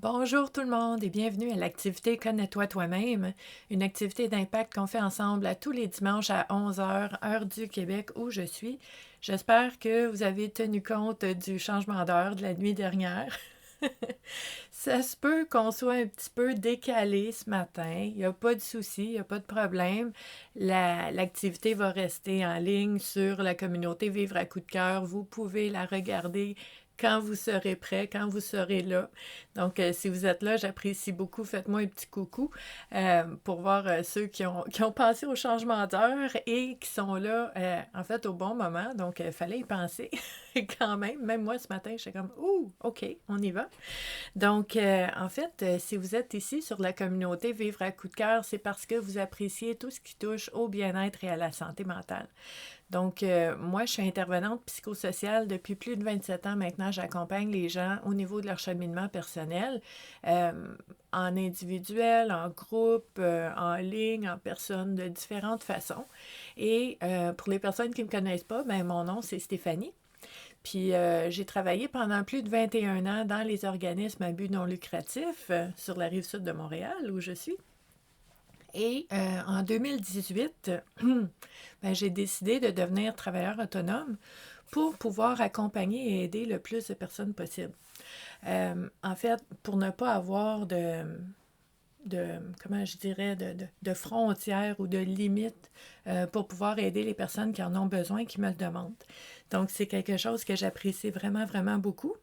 Bonjour tout le monde et bienvenue à l'activité Connais-toi toi-même, une activité d'impact qu'on fait ensemble à tous les dimanches à 11 heures, heure du Québec où je suis. J'espère que vous avez tenu compte du changement d'heure de la nuit dernière. Ça se peut qu'on soit un petit peu décalé ce matin. Il n'y a pas de souci, il n'y a pas de problème. L'activité va rester en ligne sur la communauté Vivre à coup de cœur. Vous pouvez la regarder quand vous serez prêt, quand vous serez là. Donc, si vous êtes là, j'apprécie beaucoup. Faites-moi un petit coucou pour voir ceux qui ont passé au changement d'heure et qui sont là, en fait, au bon moment. Donc, il fallait y penser quand même. Même moi, ce matin, j'étais comme « Ouh, OK, on y va ». Donc, en fait, si vous êtes ici sur la communauté Vivre à coup de cœur, c'est parce que vous appréciez tout ce qui touche au bien-être et à la santé mentale. Donc, moi, je suis intervenante psychosociale depuis plus de 27 ans maintenant. J'accompagne les gens au niveau de leur cheminement personnel, euh, en individuel, en groupe, en ligne, en personne, de différentes façons. Et pour les personnes qui ne me connaissent pas, ben, mon nom, c'est Stéphanie. Puis j'ai travaillé pendant plus de 21 ans dans les organismes à but non lucratif sur la rive sud de Montréal, où je suis. Et en 2018, ben, j'ai décidé de devenir travailleur autonome pour pouvoir accompagner et aider le plus de personnes possible. En fait, pour ne pas avoir comment je dirais, de frontières ou de limites pour pouvoir aider les personnes qui en ont besoin, qui me le demandent. Donc, c'est quelque chose que j'apprécie vraiment, vraiment beaucoup.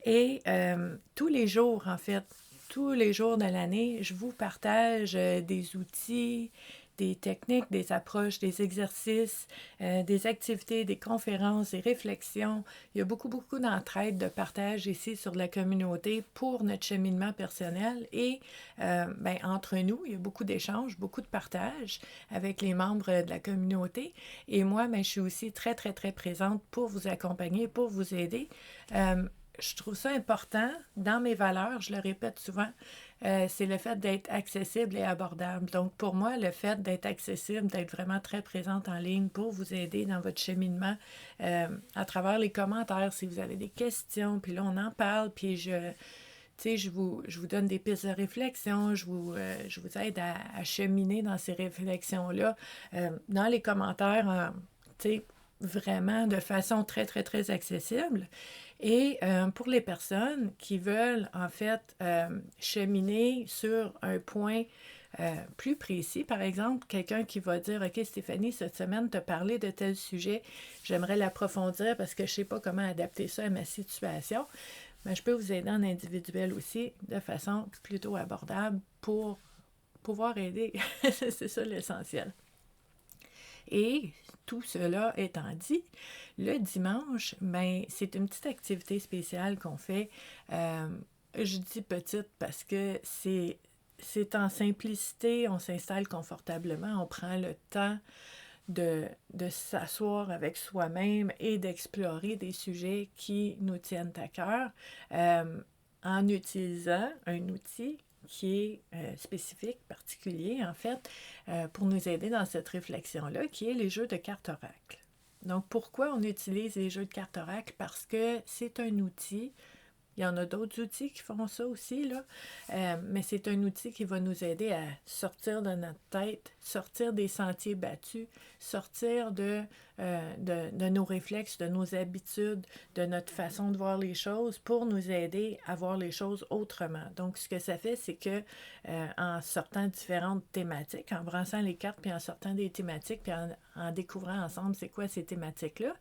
Et tous les jours, en fait, tous les jours de l'année, je vous partage des outils, des techniques, des approches, des exercices, des activités, des conférences, des réflexions. Il y a beaucoup, beaucoup d'entraide, de partage ici sur la communauté pour notre cheminement personnel. Et ben, entre nous, il y a beaucoup d'échanges, beaucoup de partage avec les membres de la communauté. Et moi, ben, je suis aussi très, très, très présente pour vous accompagner, pour vous aider. Je trouve ça important dans mes valeurs, je le répète souvent, c'est le fait d'être accessible et abordable. Donc, pour moi, le fait d'être accessible, d'être vraiment très présente en ligne pour vous aider dans votre cheminement à travers les commentaires, si vous avez des questions, puis là, on en parle, puis je vous donne des pistes de réflexion, je vous aide à cheminer dans ces réflexions-là, dans les commentaires, vraiment de façon très, très, très accessible. Et pour les personnes qui veulent, en fait, cheminer sur un point plus précis, par exemple, quelqu'un qui va dire « Ok, Stéphanie, cette semaine, tu as parlé de tel sujet, j'aimerais l'approfondir parce que je ne sais pas comment adapter ça à ma situation. » Mais je peux vous aider en individuel aussi, de façon plutôt abordable pour pouvoir aider. C'est ça l'essentiel. Et tout cela étant dit, le dimanche, ben, c'est une petite activité spéciale qu'on fait. Je dis petite parce que c'est en simplicité, on s'installe confortablement, on prend le temps de s'asseoir avec soi-même et d'explorer des sujets qui nous tiennent à cœur en utilisant un outil qui est spécifique, particulier en fait, pour nous aider dans cette réflexion-là, qui est les jeux de cartes oracle. Donc, pourquoi on utilise les jeux de cartes oracle? Parce que c'est un outil. Il y en a d'autres outils qui font ça aussi, là. Mais c'est un outil qui va nous aider à sortir de notre tête, sortir des sentiers battus, sortir de nos réflexes, de nos habitudes, de notre façon de voir les choses pour nous aider à voir les choses autrement. Donc, ce que ça fait, c'est que en sortant différentes thématiques, en brassant les cartes, puis en sortant des thématiques, puis en découvrant ensemble c'est quoi ces thématiques-là,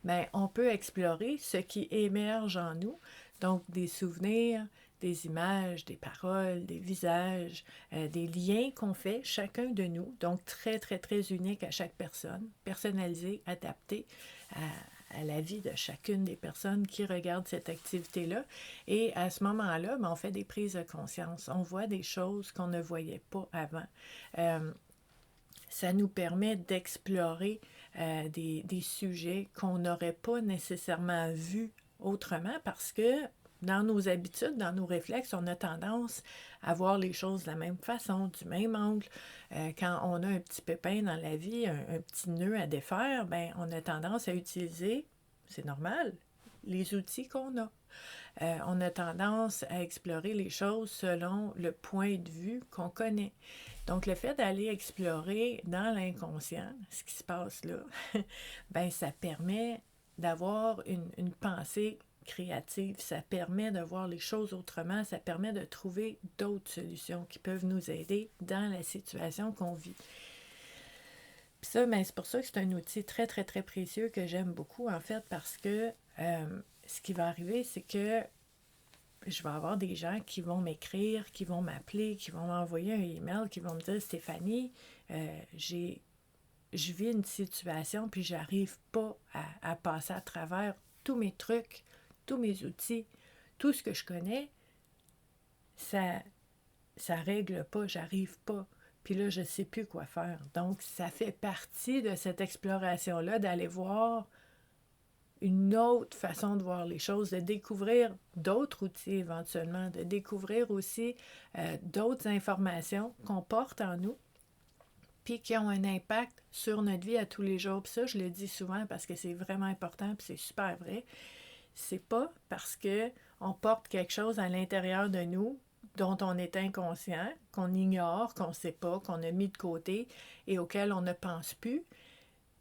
bien, on peut explorer ce qui émerge en nous. Donc, des souvenirs, des images, des paroles, des visages, des liens qu'on fait chacun de nous. Donc, très, très, très unique à chaque personne, personnalisé, adapté à la vie de chacune des personnes qui regardent cette activité-là. Et à ce moment-là, ben, on fait des prises de conscience. On voit des choses qu'on ne voyait pas avant. Ça nous permet d'explorer des sujets qu'on n'aurait pas nécessairement vus autrement parce que dans nos habitudes, dans nos réflexes, on a tendance à voir les choses de la même façon, du même angle. Quand on a un petit pépin dans la vie, un petit nœud à défaire, ben, on a tendance à utiliser, c'est normal, les outils qu'on a. On a tendance à explorer les choses selon le point de vue qu'on connaît. Donc, le fait d'aller explorer dans l'inconscient ce qui se passe là, ben ça permet d'avoir une pensée créative, ça permet de voir les choses autrement, ça permet de trouver d'autres solutions qui peuvent nous aider dans la situation qu'on vit. Puis ça, ben, c'est pour ça que c'est un outil très, très, très précieux que j'aime beaucoup, en fait, parce que ce qui va arriver, c'est que je vais avoir des gens qui vont m'écrire, qui vont m'appeler, qui vont m'envoyer un email, qui vont me dire « Stéphanie, je vis une situation, puis j'arrive pas à passer à travers tous mes trucs, tous mes outils, tout ce que je connais, ça règle pas, j'arrive pas. Puis là, je ne sais plus quoi faire. » Donc, ça fait partie de cette exploration-là d'aller voir une autre façon de voir les choses, de découvrir d'autres outils éventuellement, de découvrir aussi d'autres informations qu'on porte en nous, puis qui ont un impact sur notre vie à tous les jours. Puis ça, je le dis souvent parce que c'est vraiment important, puis c'est super vrai. C'est pas parce qu'on porte quelque chose à l'intérieur de nous dont on est inconscient, qu'on ignore, qu'on ne sait pas, qu'on a mis de côté et auquel on ne pense plus,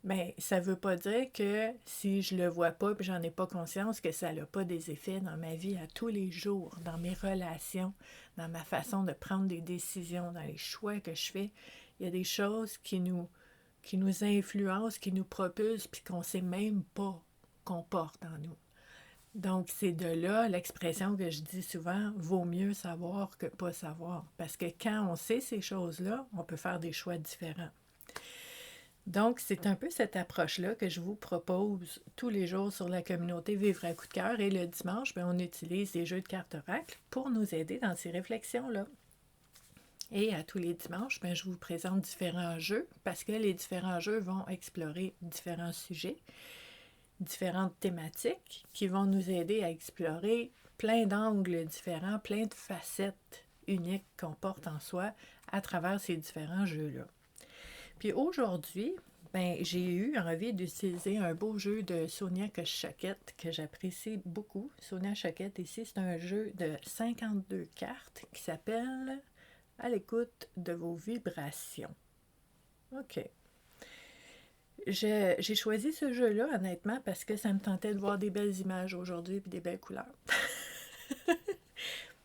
mais ça ne veut pas dire que si je le vois pas et j'en ai pas conscience, que ça n'a pas des effets dans ma vie à tous les jours, dans mes relations, dans ma façon de prendre des décisions, dans les choix que je fais. Il y a des choses qui nous influencent, qui nous propulsent, puis qu'on ne sait même pas qu'on porte en nous. Donc, c'est de là l'expression que je dis souvent, vaut mieux savoir que pas savoir. Parce que quand on sait ces choses-là, on peut faire des choix différents. Donc, c'est un peu cette approche-là que je vous propose tous les jours sur la communauté Vivre à coup de cœur. Et le dimanche, bien, on utilise des jeux de cartes oracle pour nous aider dans ces réflexions-là. Et à tous les dimanches, bien, je vous présente différents jeux parce que les différents jeux vont explorer différents sujets, différentes thématiques qui vont nous aider à explorer plein d'angles différents, plein de facettes uniques qu'on porte en soi à travers ces différents jeux-là. Puis aujourd'hui, ben, j'ai eu envie d'utiliser un beau jeu de Sonia Choquette que j'apprécie beaucoup. Sonia Choquette, ici, c'est un jeu de 52 cartes qui s'appelle « À l'écoute de vos vibrations ». OK. J'ai choisi ce jeu-là, honnêtement, parce que ça me tentait de voir des belles images aujourd'hui et des belles couleurs.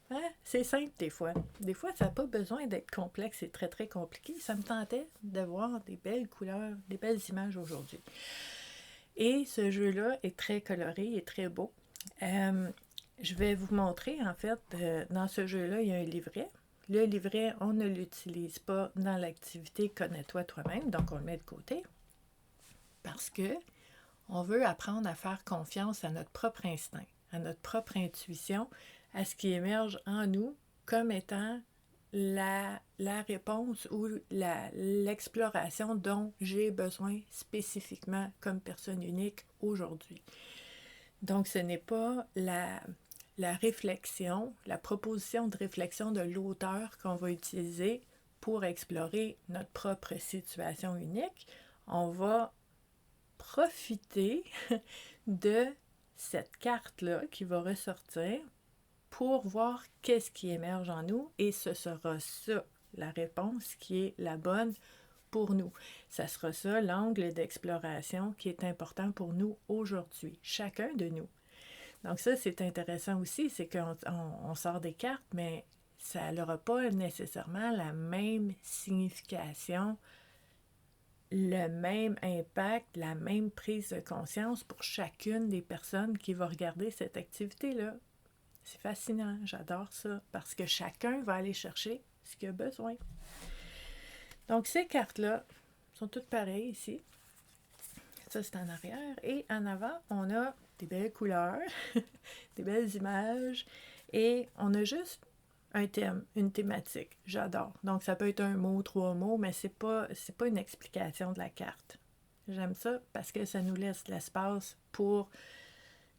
Hein? C'est simple des fois. Des fois, ça n'a pas besoin d'être complexe et très, très compliqué. Ça me tentait de voir des belles couleurs, des belles images aujourd'hui. Et ce jeu-là est très coloré et très beau. Je vais vous montrer, en fait, dans ce jeu-là, il y a un livret. Le livret, on ne l'utilise pas dans l'activité Connais-toi toi-même, donc on le met de côté. Parce que on veut apprendre à faire confiance à notre propre instinct, à notre propre intuition, à ce qui émerge en nous comme étant la réponse ou l'exploration dont j'ai besoin spécifiquement comme personne unique aujourd'hui. Donc, ce n'est pas la réflexion, la proposition de réflexion de l'auteur qu'on va utiliser pour explorer notre propre situation unique. On va profiter de cette carte-là qui va ressortir pour voir qu'est-ce qui émerge en nous et ce sera ça, la réponse qui est la bonne pour nous. Ça sera ça, l'angle d'exploration qui est important pour nous aujourd'hui, chacun de nous. Donc ça, c'est intéressant aussi, c'est qu'on sort des cartes, mais ça n'aura pas nécessairement la même signification, le même impact, la même prise de conscience pour chacune des personnes qui va regarder cette activité-là. C'est fascinant, j'adore ça, parce que chacun va aller chercher ce qu'il a besoin. Donc ces cartes-là sont toutes pareilles ici. Ça, c'est en arrière. Et en avant, on a des belles couleurs, des belles images, et on a juste un thème, une thématique. J'adore. Donc, ça peut être un mot, 3 mots, mais c'est pas une explication de la carte. J'aime ça parce que ça nous laisse l'espace pour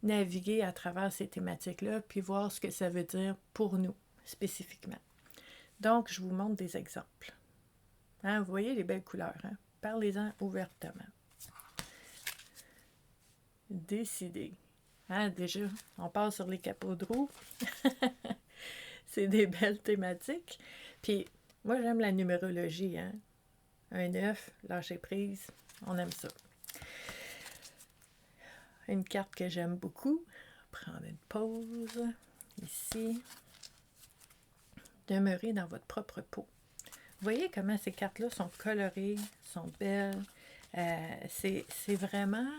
naviguer à travers ces thématiques-là, puis voir ce que ça veut dire pour nous, spécifiquement. Donc, je vous montre des exemples. Hein, vous voyez les belles couleurs, hein? Parlez-en ouvertement. Décider. Hein, déjà, on part sur les capots de roue. C'est des belles thématiques. Puis, moi, j'aime la numérologie. Hein? Un 9, lâcher prise, on aime ça. Une carte que j'aime beaucoup. Prendre une pause. Ici. Demeurer dans votre propre peau. Vous voyez comment ces cartes-là sont colorées, sont belles. C'est vraiment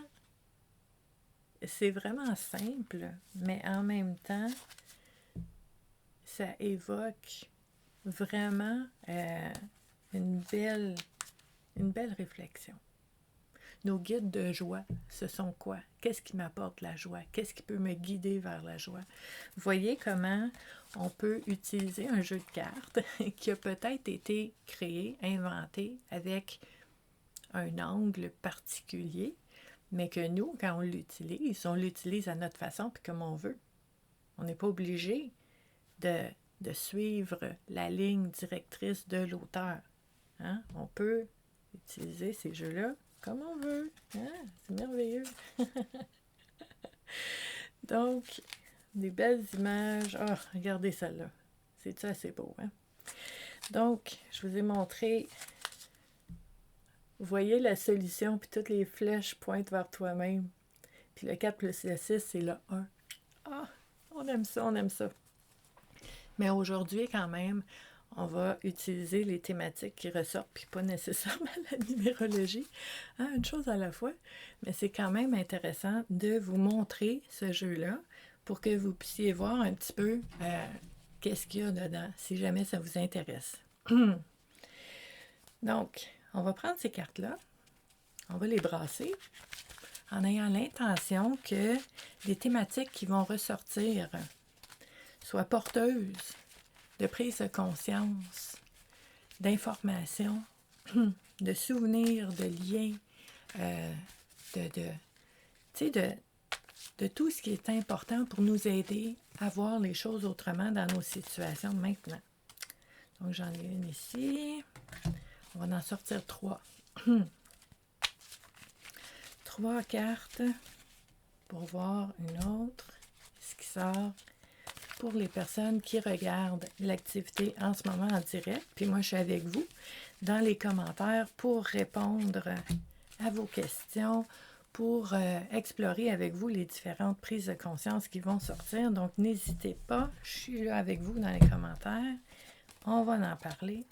simple, mais en même temps, ça évoque vraiment une belle réflexion. Nos guides de joie, ce sont quoi? Qu'est-ce qui m'apporte la joie? Qu'est-ce qui peut me guider vers la joie? Vous voyez comment on peut utiliser un jeu de cartes qui a peut-être été créé, inventé avec un angle particulier, mais que nous, quand on l'utilise à notre façon puis comme on veut. On n'est pas obligé de suivre la ligne directrice de l'auteur. Hein? On peut utiliser ces jeux-là comme on veut. Hein? C'est merveilleux. Donc, des belles images. Oh, regardez celle-là. C'est-tu assez beau, hein? Donc, je vous ai montré. Vous voyez la solution, puis toutes les flèches pointent vers toi-même. Puis le 4 plus le 6, c'est le 1. Ah, on aime ça, on aime ça. Mais aujourd'hui, quand même, on va utiliser les thématiques qui ressortent, puis pas nécessairement la numérologie, hein, une chose à la fois. Mais c'est quand même intéressant de vous montrer ce jeu-là pour que vous puissiez voir un petit peu qu'est-ce qu'il y a dedans, si jamais ça vous intéresse. Donc, on va prendre ces cartes-là, on va les brasser en ayant l'intention que les thématiques qui vont ressortir soient porteuses de prise de conscience, d'informations, de souvenirs, de liens, de tout ce qui est important pour nous aider à voir les choses autrement dans nos situations maintenant. Donc, j'en ai une ici. On va en sortir 3. 3 cartes pour voir une autre, ce qui sort pour les personnes qui regardent l'activité en ce moment en direct. Puis moi, je suis avec vous dans les commentaires pour répondre à vos questions, pour explorer avec vous les différentes prises de conscience qui vont sortir. Donc, n'hésitez pas, je suis là avec vous dans les commentaires. On va en parler.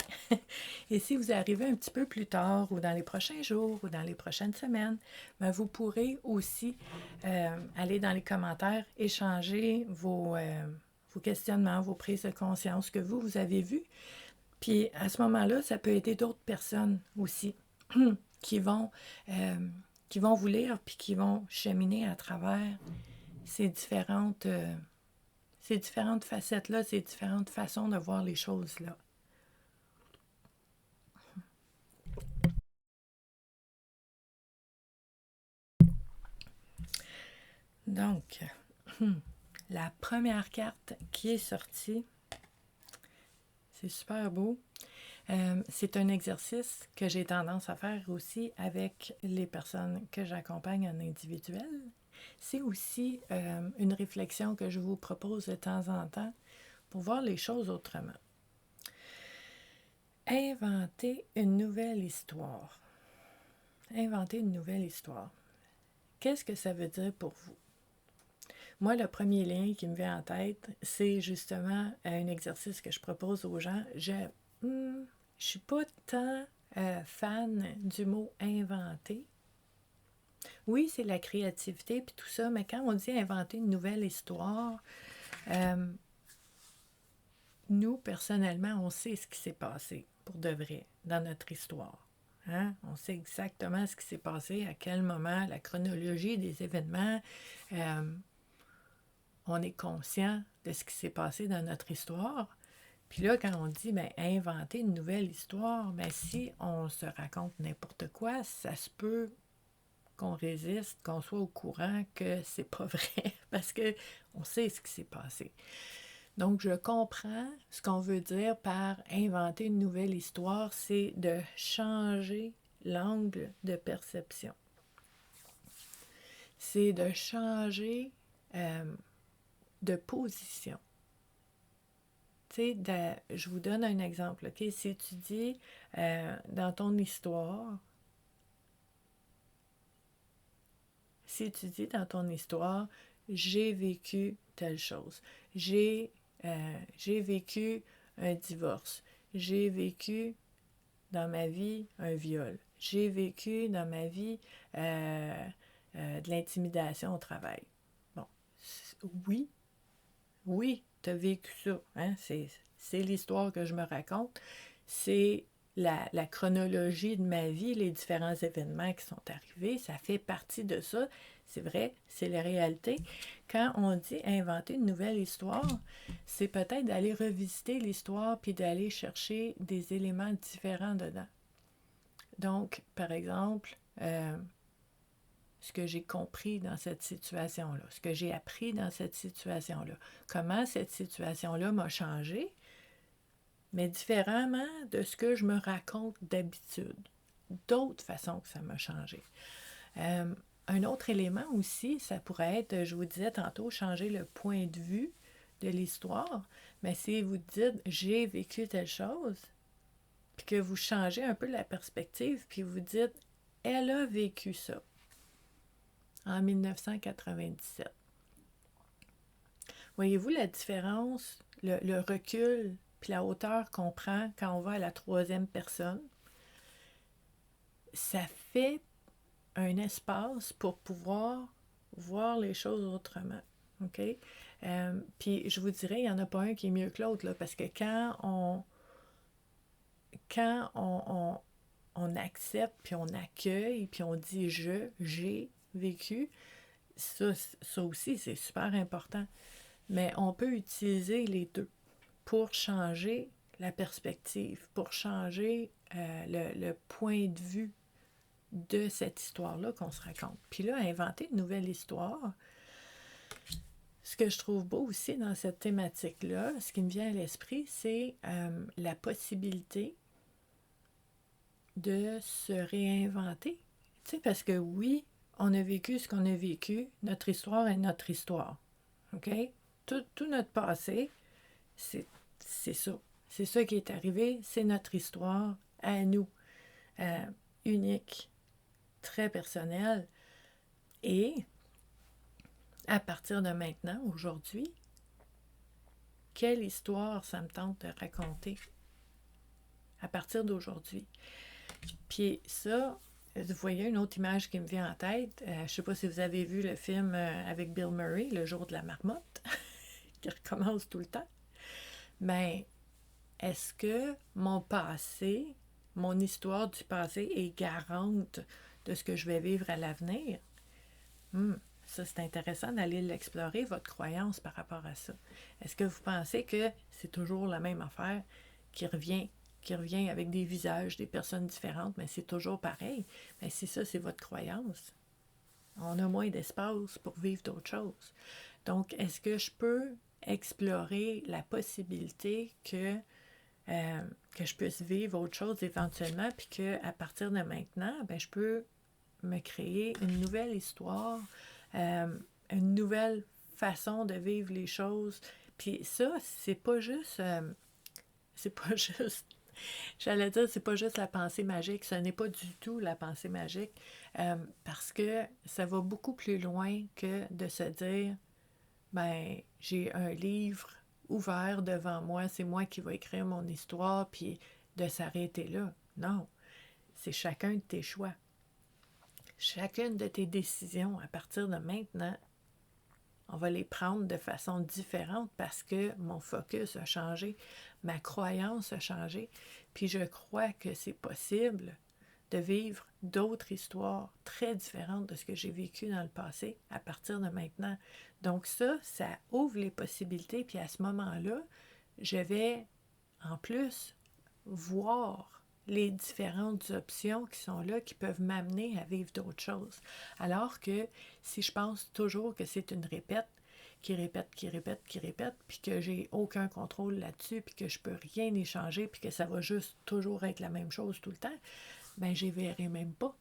Et si vous arrivez un petit peu plus tard ou dans les prochains jours ou dans les prochaines semaines, bien, vous pourrez aussi aller dans les commentaires, échanger vos questionnements, vos prises de conscience que vous avez vues. Puis à ce moment-là, ça peut aider d'autres personnes aussi qui vont vous lire puis qui vont cheminer à travers ces différentes facettes-là, ces différentes façons de voir les choses-là. Donc, la première carte qui est sortie, c'est super beau. C'est un exercice que j'ai tendance à faire aussi avec les personnes que j'accompagne en individuel. C'est aussi une réflexion que je vous propose de temps en temps pour voir les choses autrement. Inventer une nouvelle histoire. Inventer une nouvelle histoire. Qu'est-ce que ça veut dire pour vous? Moi, le premier lien qui me vient en tête, c'est justement un exercice que je propose aux gens. Je suis pas tant fan du mot « inventer ». Oui, c'est la créativité puis tout ça, mais quand on dit inventer une nouvelle histoire, nous, personnellement, on sait ce qui s'est passé pour de vrai dans notre histoire. Hein? On sait exactement ce qui s'est passé, à quel moment, la chronologie des événements. On est conscient de ce qui s'est passé dans notre histoire. Puis là, quand on dit inventer une nouvelle histoire, si on se raconte n'importe quoi, ça se peut qu'on résiste, qu'on soit au courant que c'est pas vrai, parce que on sait ce qui s'est passé. Donc, je comprends ce qu'on veut dire par inventer une nouvelle histoire, c'est de changer l'angle de perception. C'est de changer de position. Tu sais, je vous donne un exemple. OK? Si tu dis dans ton histoire, j'ai vécu telle chose, j'ai vécu un divorce, j'ai vécu dans ma vie un viol, j'ai vécu dans ma vie de l'intimidation au travail. Bon, oui, tu as vécu ça. Hein? C'est l'histoire que je me raconte. C'est la chronologie de ma vie, les différents événements qui sont arrivés. Ça fait partie de ça. C'est vrai, c'est la réalité. Quand on dit inventer une nouvelle histoire, c'est peut-être d'aller revisiter l'histoire puis d'aller chercher des éléments différents dedans. Donc, par exemple, ce que j'ai compris dans cette situation-là, ce que j'ai appris dans cette situation-là, comment cette situation-là m'a changé, mais différemment de ce que je me raconte d'habitude. D'autres façons que ça m'a changé. Un autre élément aussi, ça pourrait être, je vous disais tantôt, changer le point de vue de l'histoire. Mais si vous dites « j'ai vécu telle chose », puis que vous changez un peu la perspective, puis vous dites « elle a vécu ça » en 1997. Voyez-vous la différence, le recul, puis la hauteur qu'on prend quand on va à la troisième personne? Ça fait un espace pour pouvoir voir les choses autrement. OK? Puis je vous dirais, il n'y en a pas un qui est mieux que l'autre, là, parce que quand on accepte, puis on accueille, puis on dit j'ai vécu, ça aussi, c'est super important. Mais on peut utiliser les deux pour changer la perspective, pour changer le point de vue de cette histoire-là qu'on se raconte. Puis là, inventer une nouvelle histoire, ce que je trouve beau aussi dans cette thématique-là, ce qui me vient à l'esprit, c'est la possibilité de se réinventer. Tu sais, parce que oui, on a vécu ce qu'on a vécu, notre histoire est notre histoire. OK? Tout notre passé, c'est ça. C'est ça qui est arrivé, c'est notre histoire à nous, unique, très personnelle. Et à partir de maintenant, aujourd'hui, quelle histoire ça me tente de raconter à partir d'aujourd'hui? Puis ça, vous voyez une autre image qui me vient en tête. Je ne sais pas si vous avez vu le film avec Bill Murray, Le jour de la marmotte, qui recommence tout le temps. Mais est-ce que mon passé, mon histoire du passé est garante de ce que je vais vivre à l'avenir? Ça, c'est intéressant d'aller l'explorer, votre croyance par rapport à ça. Est-ce que vous pensez que c'est toujours la même affaire qui revient avec des visages, des personnes différentes, mais c'est toujours pareil? Mais si ça, c'est votre croyance, on a moins d'espace pour vivre d'autres choses. Donc, est-ce que je peux explorer la possibilité que je puisse vivre autre chose éventuellement, puis qu'à partir de maintenant, je peux me créer une nouvelle histoire, une nouvelle façon de vivre les choses. Puis ça, c'est pas juste, j'allais dire, c'est pas juste la pensée magique, ce n'est pas du tout la pensée magique, parce que ça va beaucoup plus loin que de se dire, j'ai un livre ouvert devant moi, c'est moi qui vais écrire mon histoire, puis de s'arrêter là. Non, c'est chacun de tes choix. Chacune de tes décisions, à partir de maintenant, on va les prendre de façon différente parce que mon focus a changé, ma croyance a changé, puis je crois que c'est possible de vivre d'autres histoires très différentes de ce que j'ai vécu dans le passé à partir de maintenant. Donc ça ouvre les possibilités, puis à ce moment-là, je vais en plus voir les différentes options qui sont là, qui peuvent m'amener à vivre d'autres choses. Alors que si je pense toujours que c'est une répète, qui répète, puis que j'ai aucun contrôle là-dessus, puis que je peux rien y changer, puis que ça va juste toujours être la même chose tout le temps, je ne verrai même pas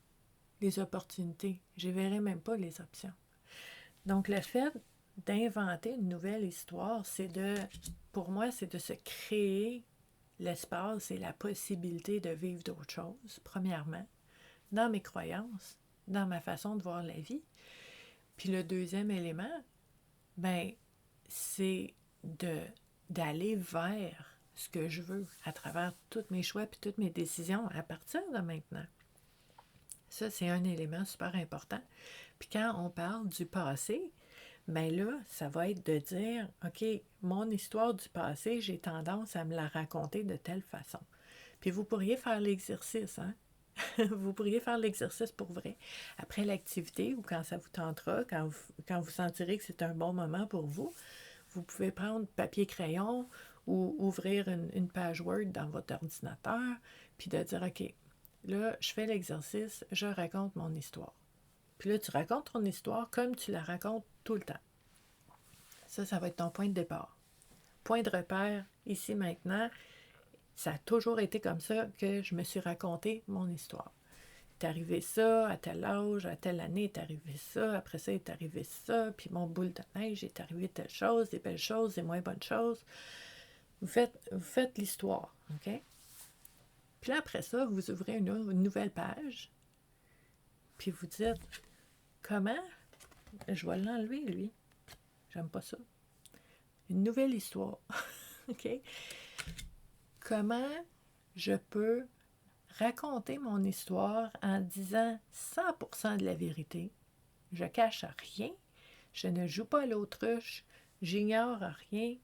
les opportunités, je ne verrai même pas les options. Donc le fait d'inventer une nouvelle histoire, pour moi, c'est de se créer l'espace et la possibilité de vivre d'autres choses, premièrement, dans mes croyances, dans ma façon de voir la vie. Puis le deuxième élément, ben, c'est d'aller vers ce que je veux à travers tous mes choix et toutes mes décisions à partir de maintenant. Ça, c'est un élément super important. Puis quand on parle du passé, bien là, ça va être de dire, OK, mon histoire du passé, j'ai tendance à me la raconter de telle façon. Puis vous pourriez faire l'exercice, hein? Vous pourriez faire l'exercice pour vrai. Après l'activité ou quand ça vous tentera, quand vous sentirez que c'est un bon moment pour vous, vous pouvez prendre papier-crayon ou ouvrir une page Word dans votre ordinateur, puis de dire, OK, là, je fais l'exercice, je raconte mon histoire. Puis là, tu racontes ton histoire comme tu la racontes tout le temps. Ça va être ton point de départ. Point de repère, ici, maintenant, ça a toujours été comme ça que je me suis raconté mon histoire. Il est arrivé ça, à tel âge, à telle année, il est arrivé ça, après ça, il est arrivé ça, puis mon boule de neige, il est arrivé telle chose, des belles choses, des moins bonnes choses. Vous faites l'histoire, OK? Puis là, après ça, vous ouvrez une nouvelle page, puis vous dites, comment? Je vais l'enlever, lui. J'aime pas ça. Une nouvelle histoire, OK? Comment je peux raconter mon histoire en disant 100% de la vérité. Je cache rien, je ne joue pas à l'autruche, j'ignore rien.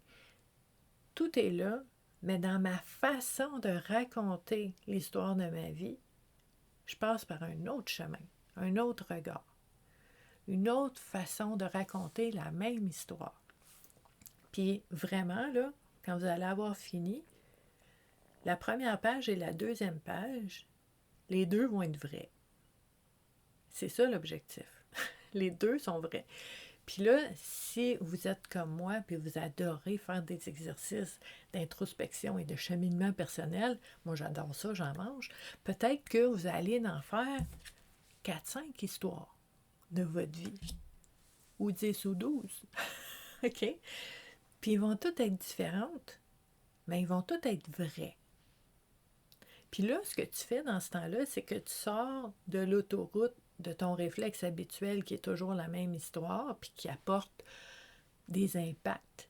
Tout est là, mais dans ma façon de raconter l'histoire de ma vie, je passe par un autre chemin, un autre regard, une autre façon de raconter la même histoire. Puis vraiment, là, quand vous allez avoir fini, la première page et la deuxième page, les deux vont être vrais. C'est ça l'objectif. Les deux sont vrais. Puis là, si vous êtes comme moi, puis vous adorez faire des exercices d'introspection et de cheminement personnel, moi j'adore ça, j'en mange, peut-être que vous allez en faire 4-5 histoires de votre vie, ou 10 ou 12. OK? Puis ils vont toutes être différentes, mais ils vont toutes être vraies. Puis là, ce que tu fais dans ce temps-là, c'est que tu sors de l'autoroute de ton réflexe habituel qui est toujours la même histoire, puis qui apporte des impacts,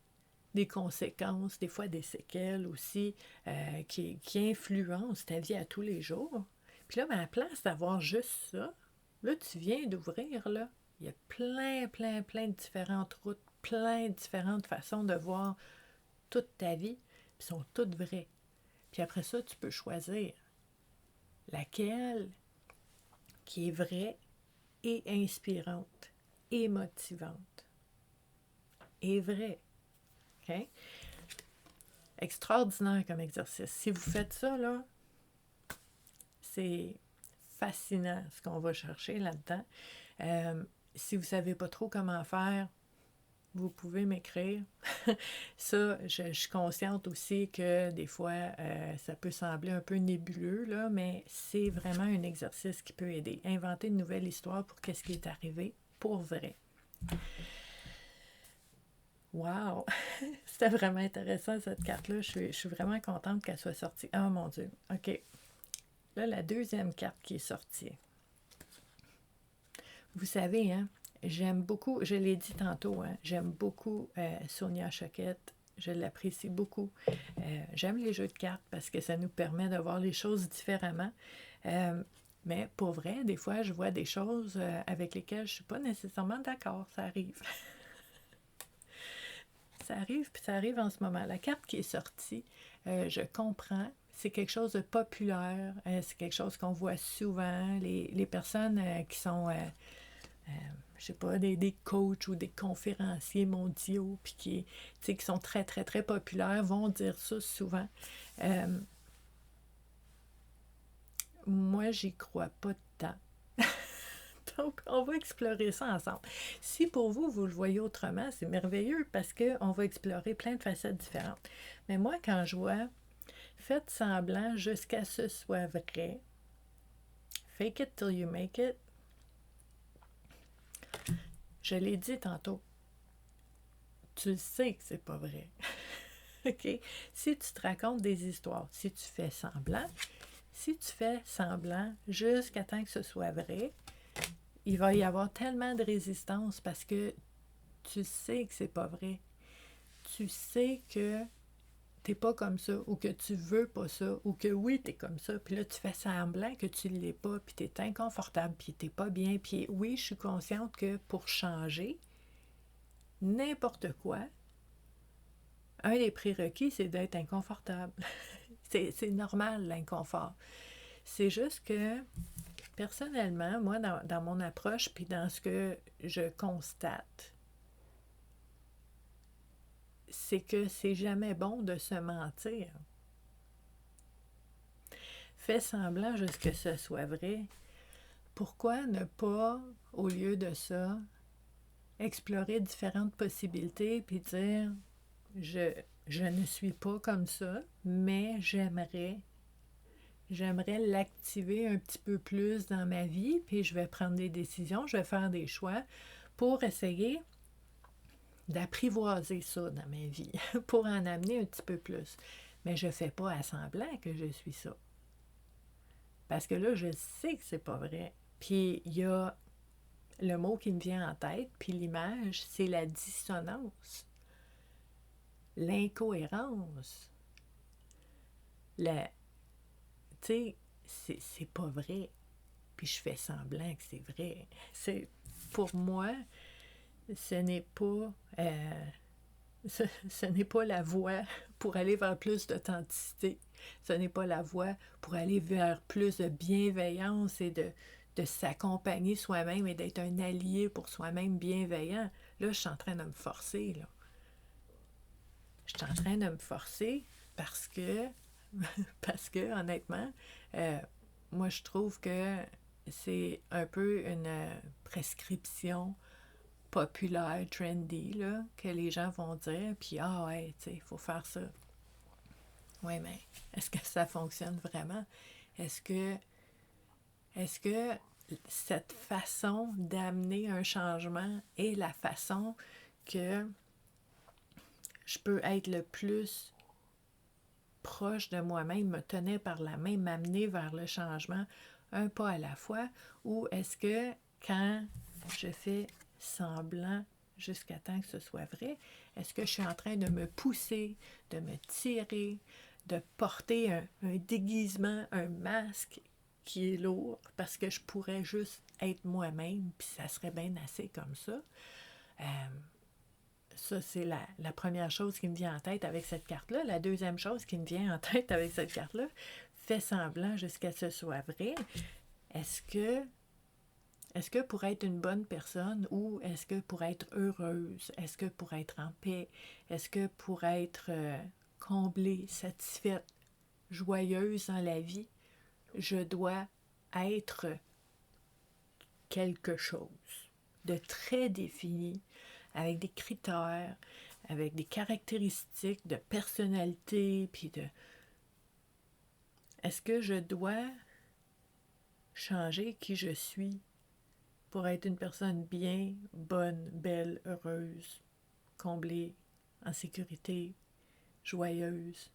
des conséquences, des fois des séquelles aussi, qui influencent ta vie à tous les jours. Puis là, à la place d'avoir juste ça, là, tu viens d'ouvrir, là, il y a plein de différentes routes, plein de différentes façons de voir toute ta vie, puis sont toutes vraies. Puis après ça, tu peux choisir laquelle qui est vraie et inspirante et motivante. Et vraie. OK? Extraordinaire comme exercice. Si vous faites ça, là, c'est fascinant ce qu'on va chercher là-dedans. Si vous ne savez pas trop comment faire, vous pouvez m'écrire. Ça, je suis consciente aussi que des fois, ça peut sembler un peu nébuleux, là, mais c'est vraiment un exercice qui peut aider. Inventer une nouvelle histoire pour qu'est-ce qui est arrivé pour vrai. Wow! C'était vraiment intéressant, cette carte-là. Je suis vraiment contente qu'elle soit sortie. Oh mon Dieu! OK. Là, la deuxième carte qui est sortie. Vous savez, hein, j'aime beaucoup, je l'ai dit tantôt, hein, j'aime beaucoup Sonia Choquette. Je l'apprécie beaucoup. J'aime les jeux de cartes parce que ça nous permet de voir les choses différemment. Mais pour vrai, des fois, je vois des choses avec lesquelles je ne suis pas nécessairement d'accord. Ça arrive. Ça arrive, puis ça arrive en ce moment. La carte qui est sortie, je comprends. C'est quelque chose de populaire. C'est quelque chose qu'on voit souvent. Les personnes qui sont... je sais pas, des coachs ou des conférenciers mondiaux, puis qui sont très, très, très populaires, vont dire ça souvent. Moi, j'y crois pas tant. Donc, on va explorer ça ensemble. Si pour vous, vous le voyez autrement, c'est merveilleux parce qu'on va explorer plein de facettes différentes. Mais moi, quand je vois, faites semblant jusqu'à ce soit vrai. Fake it till you make it. Je l'ai dit tantôt. tu le sais que c'est pas vrai. OK? Si tu te racontes des histoires, si tu fais semblant jusqu'à temps que ce soit vrai, il va y avoir tellement de résistance parce que tu sais que c'est pas vrai. Tu sais que t'es pas comme ça, ou que tu veux pas ça, ou que oui, t'es comme ça, puis là, tu fais semblant que tu l'es pas, puis t'es inconfortable, puis t'es pas bien, puis oui, je suis consciente que pour changer n'importe quoi, un des prérequis, c'est d'être inconfortable. C'est normal, l'inconfort. C'est juste que, personnellement, moi, dans mon approche, puis dans ce que je constate, c'est que c'est jamais bon de se mentir. Fais semblant jusqu'à ce que ce soit vrai. Pourquoi ne pas, au lieu de ça, explorer différentes possibilités puis dire je ne suis pas comme ça, mais j'aimerais l'activer un petit peu plus dans ma vie, puis je vais prendre des décisions, je vais faire des choix pour essayer d'apprivoiser ça dans ma vie, pour en amener un petit peu plus. Mais je ne fais pas à semblant que je suis ça. Parce que là, je sais que c'est pas vrai. Puis il y a le mot qui me vient en tête, puis l'image, c'est la dissonance, l'incohérence. La, tu sais, c'est pas vrai. Puis je fais semblant que c'est vrai. Pour moi, ce n'est pas, ce n'est pas la voie pour aller vers plus d'authenticité. Ce n'est pas la voie pour aller vers plus de bienveillance et de s'accompagner soi-même et d'être un allié pour soi-même bienveillant. Là, je suis en train de me forcer, là. Je suis en train de me forcer parce que, honnêtement, moi, je trouve que c'est un peu une prescription populaire, trendy, là, que les gens vont dire, puis ah ouais, tu sais, il faut faire ça. Oui, mais est-ce que ça fonctionne vraiment? Est-ce que cette façon d'amener un changement est la façon que je peux être le plus proche de moi-même, me tenir par la main, m'amener vers le changement un pas à la fois, ou est-ce que quand je fais semblant jusqu'à temps que ce soit vrai, est-ce que je suis en train de me pousser, de me tirer, de porter un déguisement, un masque qui est lourd, parce que je pourrais juste être moi-même, puis ça serait bien assez comme ça. Ça, c'est la première chose qui me vient en tête avec cette carte-là. La deuxième chose qui me vient en tête avec cette carte-là, fais semblant jusqu'à ce que ce soit vrai. Est-ce que pour être une bonne personne, ou est-ce que pour être heureuse, est-ce que pour être en paix, est-ce que pour être comblée, satisfaite, joyeuse dans la vie, je dois être quelque chose de très défini, avec des critères, avec des caractéristiques de personnalité, puis de... Est-ce que je dois changer qui je suis pour être une personne bien, bonne, belle, heureuse, comblée, en sécurité, joyeuse?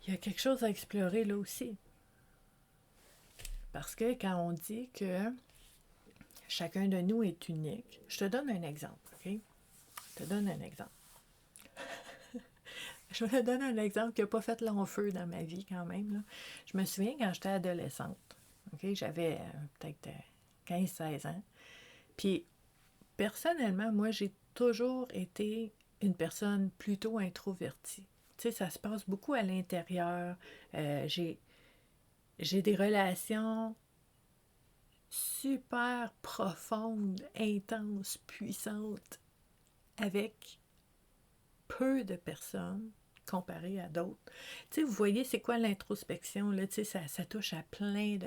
Il y a quelque chose à explorer là aussi. Parce que quand on dit que chacun de nous est unique, je te donne un exemple, OK? Je te donne un exemple. Je me donne un exemple qui n'a pas fait long feu dans ma vie quand même, là. Je me souviens quand j'étais adolescente, OK? J'avais peut-être 15-16 ans. Puis, personnellement, moi, j'ai toujours été une personne plutôt introvertie. Tu sais, ça se passe beaucoup à l'intérieur. J'ai des relations super profondes, intenses, puissantes, avec peu de personnes comparé à d'autres. Tu sais, vous voyez, c'est quoi l'introspection, là? Tu sais, ça touche à plein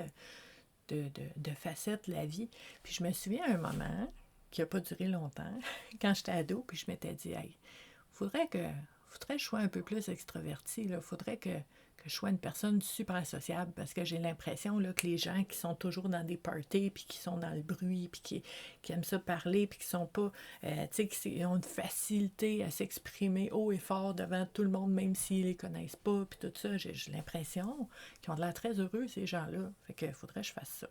de facettes de la vie. Puis je me souviens à un moment, qui n'a pas duré longtemps, quand j'étais ado, puis je m'étais dit, hey, faudrait que je sois un peu plus extravertie, là. Faudrait que que je sois une personne super sociable, parce que j'ai l'impression là, que les gens qui sont toujours dans des parties, puis qui sont dans le bruit, puis qui aiment ça parler, puis qui sont pas, tu sais, qui ont une facilité à s'exprimer haut et fort devant tout le monde, même s'ils les connaissent pas, puis tout ça, j'ai l'impression qu'ils ont de l'air très heureux, ces gens-là. Fait que faudrait que je fasse ça.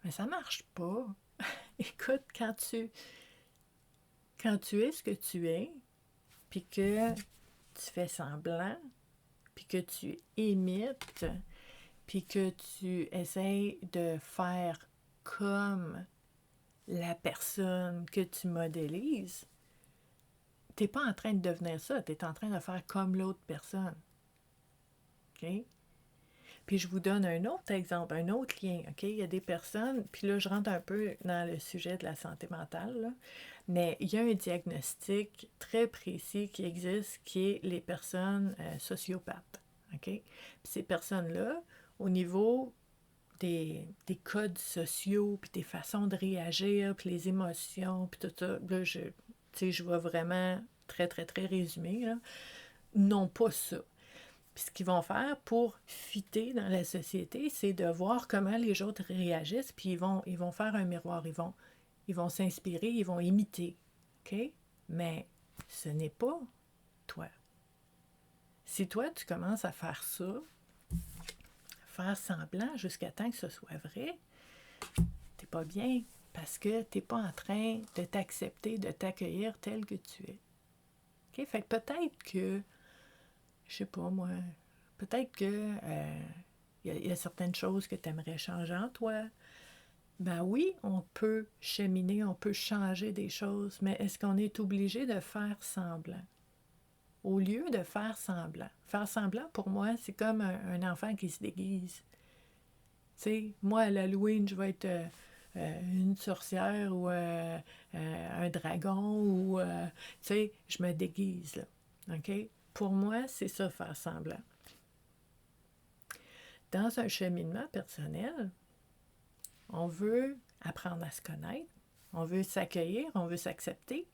Mais ça marche pas. Écoute, quand tu es ce que tu es, puis que tu fais semblant, puis que tu imites, puis que tu essaies de faire comme la personne que tu modélises, t'es pas en train de devenir ça, t'es en train de faire comme l'autre personne. OK? Puis je vous donne un autre exemple, un autre lien, OK? Il y a des personnes, puis là, je rentre un peu dans le sujet de la santé mentale, là, mais il y a un diagnostic très précis qui existe, qui est les personnes sociopathes, OK? Puis ces personnes-là, au niveau des codes sociaux, puis des façons de réagir, puis les émotions, puis tout ça, là, je vais vraiment très, très, très résumer, là, non pas ça. Puis ce qu'ils vont faire pour fitter dans la société, c'est de voir comment les autres réagissent, puis ils vont faire un miroir, ils vont s'inspirer, ils vont imiter. OK? Mais ce n'est pas toi. Si toi, tu commences à faire ça, faire semblant jusqu'à temps que ce soit vrai, t'es pas bien parce que t'es pas en train de t'accepter, de t'accueillir tel que tu es. OK? Fait que peut-être que, je sais pas moi, peut-être que y a certaines choses que tu aimerais changer en toi. Ben oui, on peut cheminer, on peut changer des choses, mais est-ce qu'on est obligé de faire semblant? Au lieu de faire semblant. Faire semblant, pour moi, c'est comme un enfant qui se déguise. Tu sais, moi, à l'Halloween, je vais être une sorcière ou un dragon ou, tu sais, je me déguise, là. OK? Pour moi, c'est ça, faire semblant. Dans un cheminement personnel, on veut apprendre à se connaître, on veut s'accueillir, on veut s'accepter,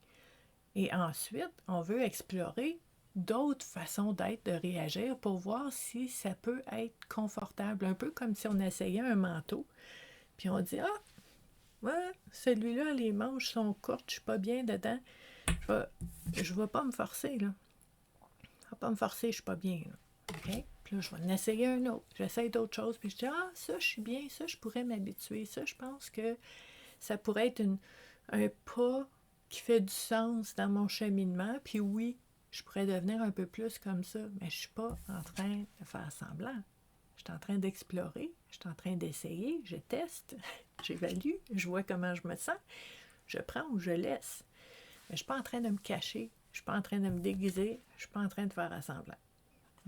et ensuite, on veut explorer d'autres façons d'être, de réagir pour voir si ça peut être confortable. Un peu comme si on essayait un manteau, puis on dit « Ah, ouais, celui-là, les manches sont courtes, je suis pas bien dedans. Je vais pas me forcer, là. Je vais pas me forcer, je suis pas bien, là. OK? Puis là, je vais en essayer un autre. J'essaye d'autres choses, puis je dis « Ah, ça, je suis bien, ça, je pourrais m'habituer. Ça, je pense que ça pourrait être un pas qui fait du sens dans mon cheminement. Puis oui, je pourrais devenir un peu plus comme ça, mais je suis pas en train de faire semblant. Je suis en train d'explorer, je suis en train d'essayer, je teste, j'évalue, je vois comment je me sens, je prends ou je laisse. Mais je ne suis pas en train de me cacher, je ne suis pas en train de me déguiser, je ne suis pas en train de faire semblant.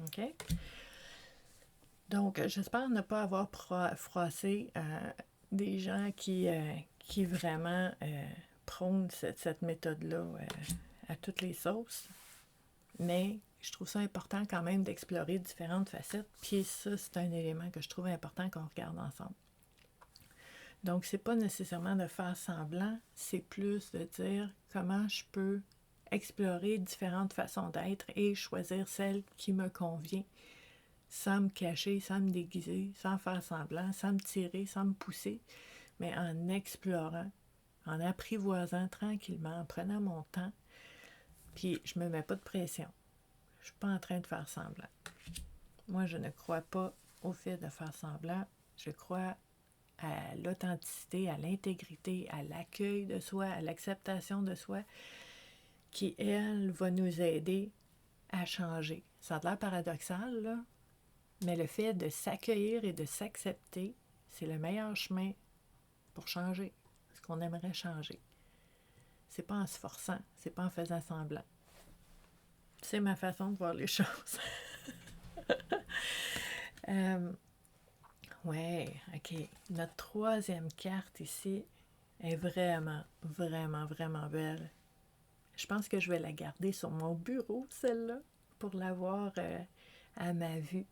OK? Donc, j'espère ne pas avoir froissé des gens qui vraiment prônent cette méthode-là à toutes les sauces. Mais je trouve ça important quand même d'explorer différentes facettes. Puis ça, c'est un élément que je trouve important qu'on regarde ensemble. Donc, c'est pas nécessairement de faire semblant, c'est plus de dire comment je peux explorer différentes façons d'être et choisir celle qui me convient, sans me cacher, sans me déguiser, sans faire semblant, sans me tirer, sans me pousser, mais en explorant, en apprivoisant tranquillement, en prenant mon temps, puis je me mets pas de pression. Je suis pas en train de faire semblant. Moi, je ne crois pas au fait de faire semblant. Je crois à l'authenticité, à l'intégrité, à l'accueil de soi, à l'acceptation de soi, qui, elle, va nous aider à changer. Ça a l'air paradoxal, là, mais le fait de s'accueillir et de s'accepter, c'est le meilleur chemin pour changer ce qu'on aimerait changer. C'est pas en se forçant, c'est pas en faisant semblant. C'est ma façon de voir les choses. Ouais, ok. Notre troisième carte ici est vraiment, vraiment, vraiment belle. Je pense que je vais la garder sur mon bureau, celle-là, pour l'avoir à ma vue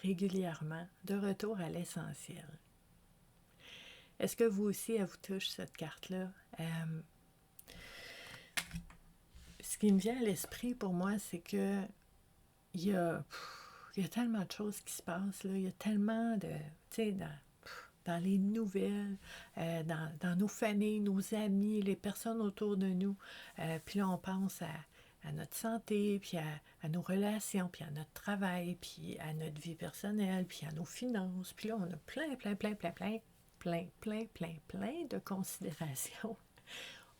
régulièrement, de retour à l'essentiel. Est-ce que vous aussi, elle vous touche, cette carte-là? Ce qui me vient à l'esprit pour moi, c'est que il y a tellement de choses qui se passent, là. Il y a tellement de, tu sais, dans les nouvelles, dans nos familles, nos amis, les personnes autour de nous. Puis là, on pense à notre santé, puis à nos relations, puis à notre travail, puis à notre vie personnelle, puis à nos finances. Puis là, on a plein de considérations.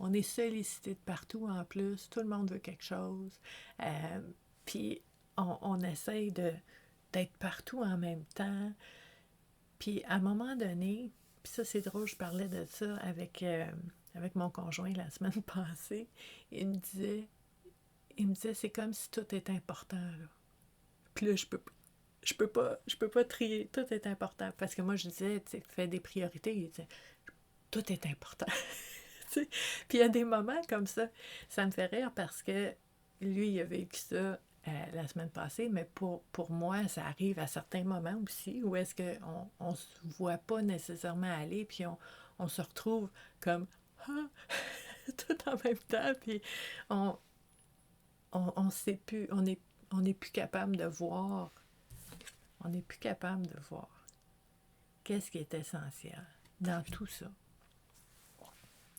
On est sollicité de partout en plus. Tout le monde veut quelque chose. Puis on essaye d'être partout en même temps. Puis à un moment donné, puis ça c'est drôle, je parlais de ça avec mon conjoint la semaine passée. Il me disait c'est comme si tout est important, là. Puis là, je peux pas trier, tout est important. Parce que moi, je disais, tu sais, fais des priorités. Il disait, tout est important. Puis il y a des moments comme ça me fait rire parce que lui, il a vécu ça la semaine passée, mais pour moi, ça arrive à certains moments aussi où est-ce qu'on ne se voit pas nécessairement aller, puis on se retrouve comme ah, tout en même temps, puis on sait plus, on n'est plus capable de voir, on n'est plus capable de voir qu'est-ce qui est essentiel dans tout ça.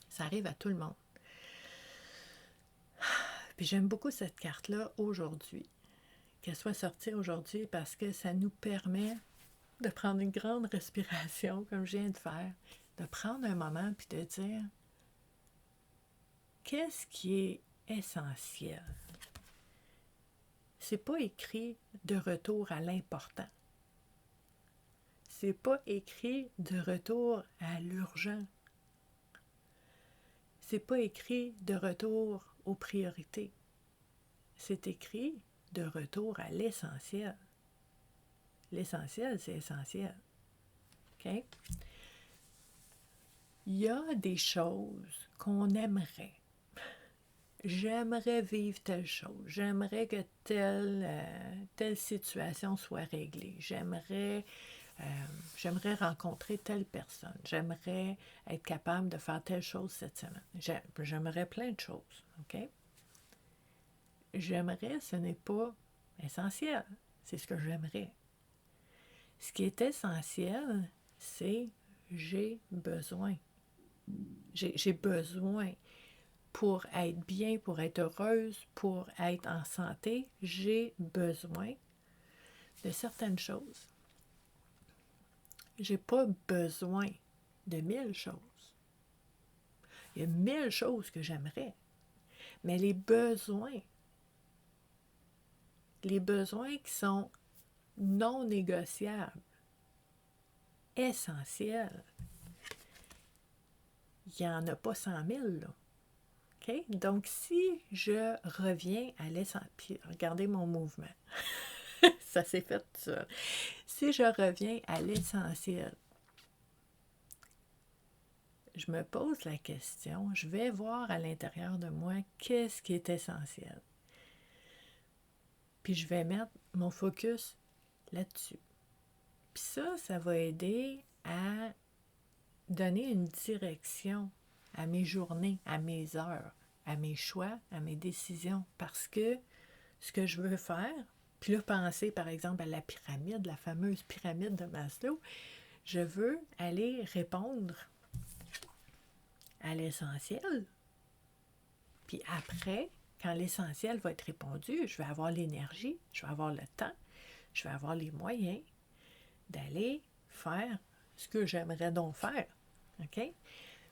Ça arrive à tout le monde. Puis j'aime beaucoup cette carte-là aujourd'hui, qu'elle soit sortie aujourd'hui parce que ça nous permet de prendre une grande respiration, comme je viens de faire, de prendre un moment puis de dire qu'est-ce qui est essentiel. C'est pas écrit de retour à l'important. C'est pas écrit de retour à l'urgent. C'est pas écrit de retour aux priorités. C'est écrit de retour à l'essentiel. L'essentiel, c'est essentiel. OK? Il y a des choses qu'on aimerait. J'aimerais vivre telle chose. J'aimerais que telle situation soit réglée. J'aimerais rencontrer telle personne. J'aimerais être capable de faire telle chose cette semaine. J'aimerais plein de choses. OK? J'aimerais, ce n'est pas essentiel. C'est ce que j'aimerais. Ce qui est essentiel, c'est j'ai besoin. J'ai besoin pour être bien, pour être heureuse, pour être en santé. J'ai besoin de certaines choses. J'ai pas besoin de 1000 choses. Il y a 1000 choses que j'aimerais. Mais les besoins qui sont non négociables, essentiels, il n'y en a pas 100 000, là. Okay? Donc, si je reviens à l'essentiel, puis regardez mon mouvement, ça s'est fait tout seul. Si je reviens à l'essentiel, je me pose la question, je vais voir à l'intérieur de moi qu'est-ce qui est essentiel. Puis je vais mettre mon focus là-dessus. Puis ça va aider à donner une direction à mes journées, à mes heures, à mes choix, à mes décisions. Parce que ce que je veux faire, puis là, pensez par exemple à la pyramide, la fameuse pyramide de Maslow, je veux aller répondre à l'essentiel. Puis après, quand l'essentiel va être répondu, je vais avoir l'énergie, je vais avoir le temps, je vais avoir les moyens d'aller faire ce que j'aimerais donc faire. OK?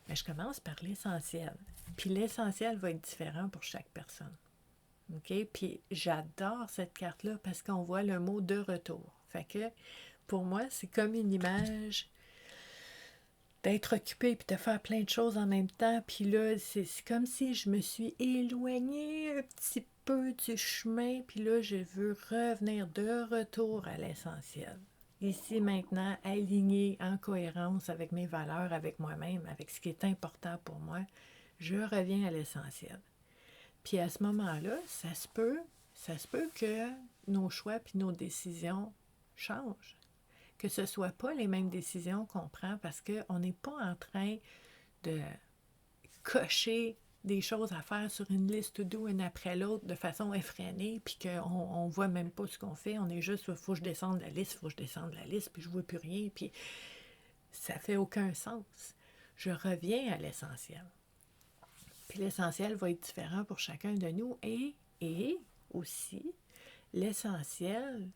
Mais je commence par l'essentiel. Puis l'essentiel va être différent pour chaque personne. OK? Puis j'adore cette carte-là parce qu'on voit le mot de retour. Fait que pour moi, c'est comme une image d'être occupée puis de faire plein de choses en même temps. Puis là, c'est comme si je me suis éloignée un petit peu du chemin. Puis là, je veux revenir de retour à l'essentiel. Ici, maintenant, alignée en cohérence avec mes valeurs, avec moi-même, avec ce qui est important pour moi, je reviens à l'essentiel. Puis à ce moment-là, ça se peut que nos choix puis nos décisions changent. Que ce ne soit pas les mêmes décisions qu'on prend parce qu'on n'est pas en train de cocher des choses à faire sur une liste to do une après l'autre de façon effrénée, puis qu'on ne voit même pas ce qu'on fait. On est juste, il faut que je descende la liste, il faut que je descende la liste, puis je ne vois plus rien, puis ça fait aucun sens. Je reviens à l'essentiel. Puis l'essentiel va être différent pour chacun de nous et aussi, l'essentiel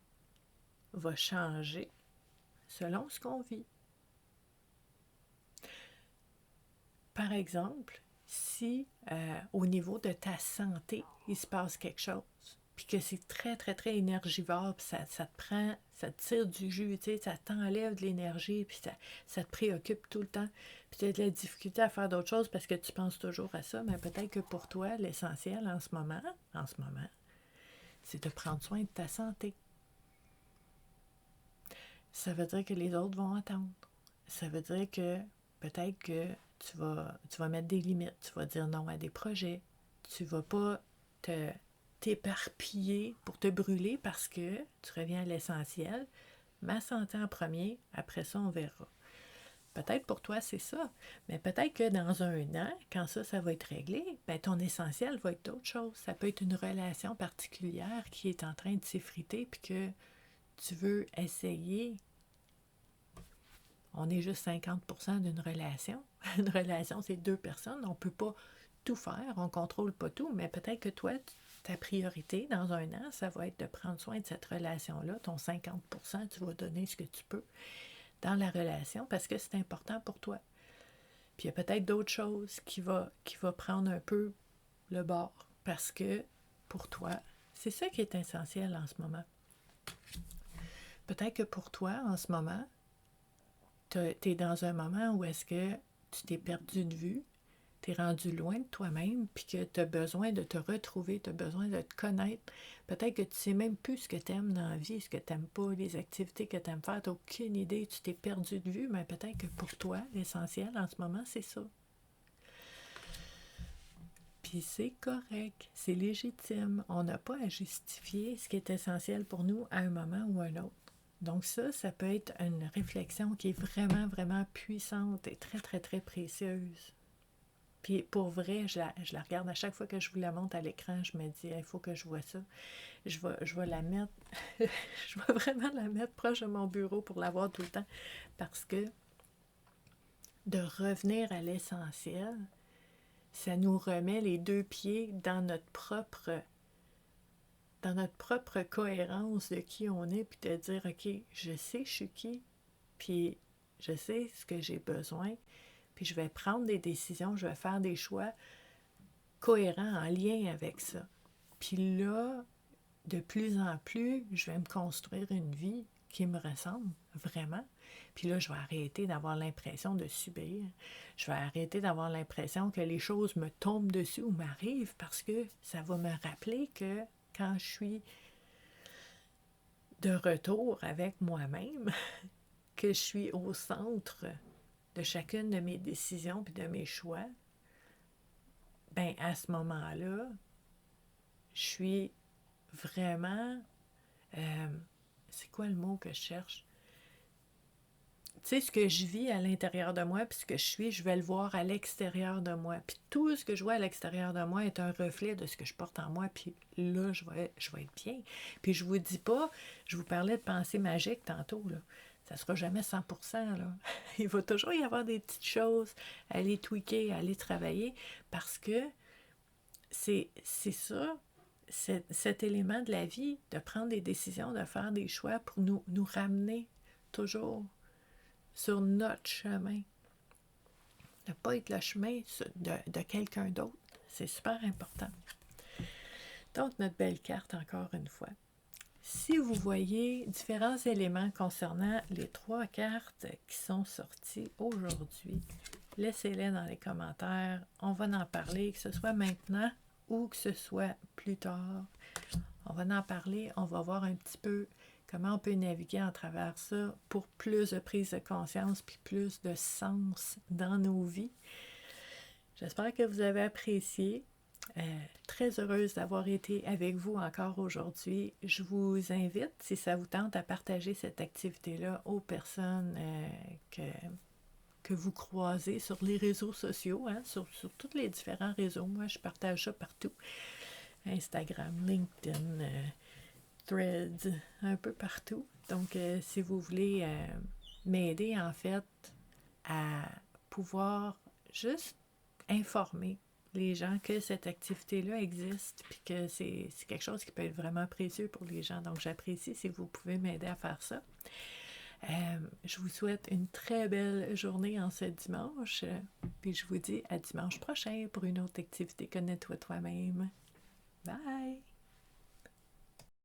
va changer selon ce qu'on vit. Par exemple, si au niveau de ta santé, il se passe quelque chose, puis que c'est très, très, très énergivore, puis ça te prend, ça te tire du jus, tu sais, ça t'enlève de l'énergie, puis ça te préoccupe tout le temps, puis tu as de la difficulté à faire d'autres choses parce que tu penses toujours à ça, mais peut-être que pour toi, l'essentiel en ce moment, c'est de prendre soin de ta santé. Ça veut dire que les autres vont attendre. Ça veut dire que peut-être que tu vas mettre des limites, tu vas dire non à des projets, tu vas pas t'éparpiller pour te brûler parce que tu reviens à l'essentiel. Ma santé en premier, après ça, on verra. Peut-être pour toi, c'est ça, mais peut-être que dans un an, quand ça va être réglé, ben ton essentiel va être d'autres choses. Ça peut être une relation particulière qui est en train de s'effriter puis que tu veux essayer. On est juste 50% d'une relation. Une relation, c'est 2 personnes. On ne peut pas tout faire, on ne contrôle pas tout, mais peut-être que toi, ta priorité dans un an, ça va être de prendre soin de cette relation-là. Ton 50%, tu vas donner ce que tu peux dans la relation parce que c'est important pour toi. Puis il y a peut-être d'autres choses qui va prendre un peu le bord parce que pour toi, c'est ça qui est essentiel en ce moment. Peut-être que pour toi, en ce moment, tu es dans un moment où est-ce que tu t'es perdu de vue, tu es rendu loin de toi-même, puis que tu as besoin de te retrouver, tu as besoin de te connaître. Peut-être que tu ne sais même plus ce que tu aimes dans la vie, ce que tu n'aimes pas, les activités que tu aimes faire, tu n'as aucune idée, tu t'es perdu de vue, mais peut-être que pour toi, l'essentiel en ce moment, c'est ça. Puis c'est correct, c'est légitime. On n'a pas à justifier ce qui est essentiel pour nous à un moment ou à un autre. Donc ça peut être une réflexion qui est vraiment, vraiment puissante et très, très, très précieuse. Puis pour vrai, je la regarde à chaque fois que je vous la montre à l'écran, je me dis, il faut que je vois ça. Je vais la mettre, je vais vraiment la mettre proche de mon bureau pour la voir tout le temps. Parce que de revenir à l'essentiel, ça nous remet les 2 pieds dans notre propre cohérence de qui on est, puis de dire, OK, je sais je suis qui, puis je sais ce que j'ai besoin, puis je vais prendre des décisions, je vais faire des choix cohérents en lien avec ça. Puis là, de plus en plus, je vais me construire une vie qui me ressemble vraiment. Puis là, je vais arrêter d'avoir l'impression de subir. Je vais arrêter d'avoir l'impression que les choses me tombent dessus ou m'arrivent parce que ça va me rappeler que quand je suis de retour avec moi-même, que je suis au centre de chacune de mes décisions puis de mes choix, ben à ce moment-là, je suis vraiment... c'est quoi le mot que je cherche? Tu sais, ce que je vis à l'intérieur de moi, puis ce que je suis, je vais le voir à l'extérieur de moi. Puis tout ce que je vois à l'extérieur de moi est un reflet de ce que je porte en moi. Puis là, je vais être bien. Puis je vous dis pas, je vous parlais de pensée magique tantôt, là. Ça sera jamais 100%, là. Il va toujours y avoir des petites choses à aller tweaker, à aller travailler, parce que c'est ça, cet élément de la vie, de prendre des décisions, de faire des choix pour nous ramener toujours sur notre chemin. Ne pas être le chemin de quelqu'un d'autre. C'est super important. Donc, notre belle carte, encore une fois. Si vous voyez différents éléments concernant les 3 cartes qui sont sorties aujourd'hui, laissez-les dans les commentaires. On va en parler, que ce soit maintenant ou que ce soit plus tard. On va en parler, on va voir un petit peu comment on peut naviguer à travers ça pour plus de prise de conscience puis plus de sens dans nos vies. J'espère que vous avez apprécié. Très heureuse d'avoir été avec vous encore aujourd'hui. Je vous invite, si ça vous tente, à partager cette activité-là aux personnes que vous croisez sur les réseaux sociaux, hein, sur tous les différents réseaux. Moi, je partage ça partout. Instagram, LinkedIn, Threads, un peu partout. Donc, si vous voulez m'aider, en fait, à pouvoir juste informer les gens que cette activité-là existe, puis que c'est quelque chose qui peut être vraiment précieux pour les gens. Donc, j'apprécie si vous pouvez m'aider à faire ça. Je vous souhaite une très belle journée en ce dimanche, puis je vous dis à dimanche prochain pour une autre activité Connais-toi toi-même. Bye!